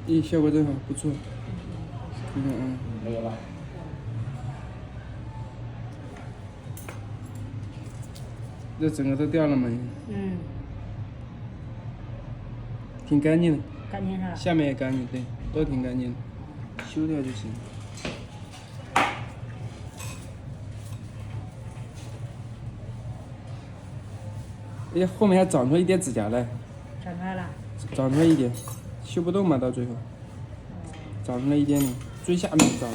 咦，效果真好，不错。没有了。这整个都掉了嘛？嗯。挺干净的。干净是吧？下面也干净，对，都挺干净的，修掉就行。哎，后面还长出一点指甲来。长出来了。长出来一点，修不动嘛，到最后。长出来一点点，最下面长。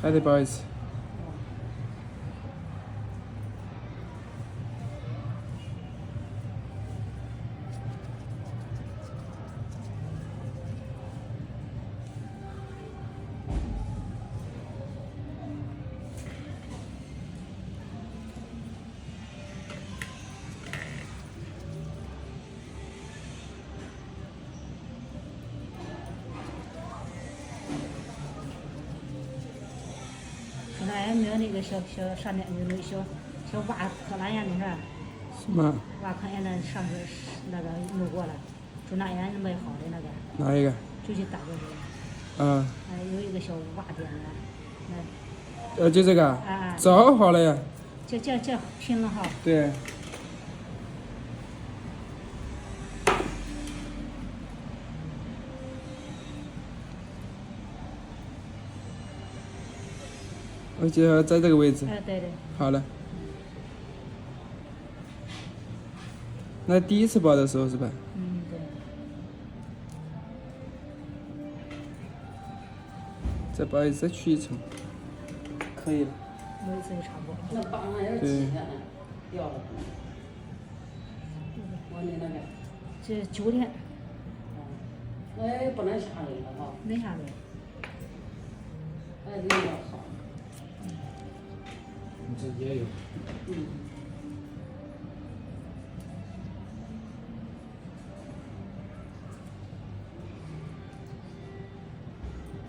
还得包一次。现在也没有那个小上面有那个小挖科拉眼的是吧？什么？挖科眼的上次那个弄过了，就那眼没好的那个。哪一个？就去打过去。有一个小挖点的，就这个。早好了呀。这挺了哈。对。我记得在这个位置。对。好了。那第一次包的时候是吧？对。再包一次，再取一层，可以了。摸一次就差不多。那绑上有几天了？掉了。我的那个。这9天。哎，不能下雷了哈。没下雷。哎，这个好。你这也有。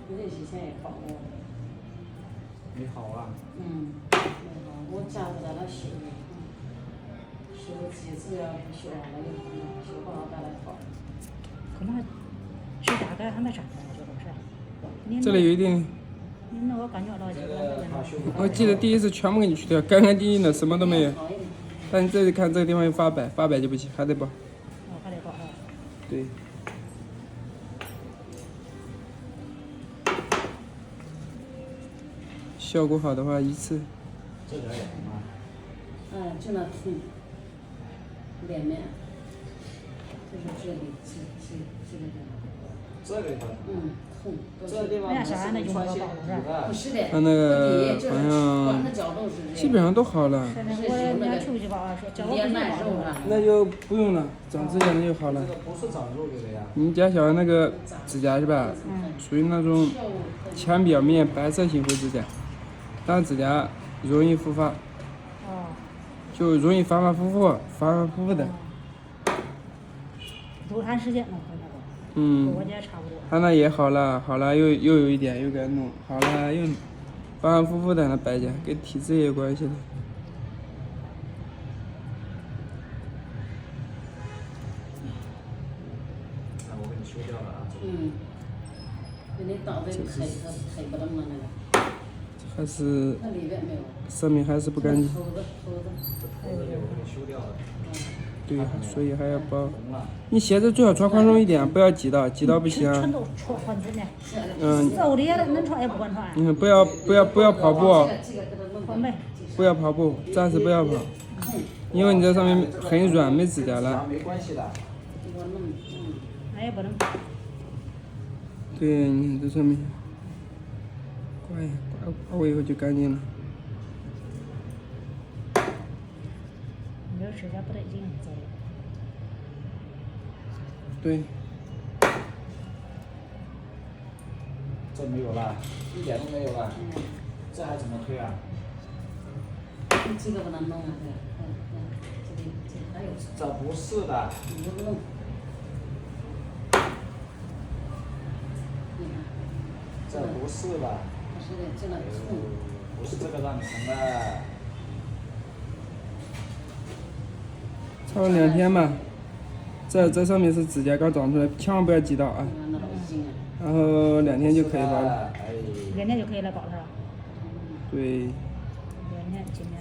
我这以前也包过。没好啊。没好，我家伙在那修的，修几次要修完了以后呢，修好了再来包。可能指甲盖还没长呢，这都是。这里有一点。你那我感觉到这个。我记得第一次全部给你去掉，干干净净的，什么都没有。但你这里看这个地方有发白，发白就不行，还得包。还得包啊。对。效果好的话，一次。这点也疼啊。就那痛，脸面，就是这里，这个地方。痛。这地方不是的。他那个好像基本上都好了。那就不用了，长指甲那就好了。这个不是长肉的呀。你家小孩那个指甲是吧？属于那种浅表面白色型灰指甲，但指甲容易复发。就容易反反复复的。多长时间能回那个？我家差不多。他那也好了，又有一点，又给他弄好了，又反反复复的那白甲，跟体质也有关系的。那我给你修掉了啊。给你倒的黑不楞的那个。还是。那里边没有。上面还是不干净。头子。我给你修掉了。对，所以还要包。你鞋子最好穿宽松一点，不要挤到不行。全都穿宽松的。瘦的能穿也不敢穿。不要跑步。不要跑步，暂时不要跑，因为你这上面很软，没指甲了。没关系的。那也不能。对，你看这上面，刮过以后就干净了。没有指甲不得劲，走。对。这没有了，一点都没有了。这还怎么推啊？这个不能弄啊，这还有。这不是的。你不弄。这不是的。不是的，这个痛。不是这个让你疼的。差不多2天吧。这上面是指甲膏长出来，千万不要挤到啊。然后2天就可以包了。2天就可以来包了。对。2天今天。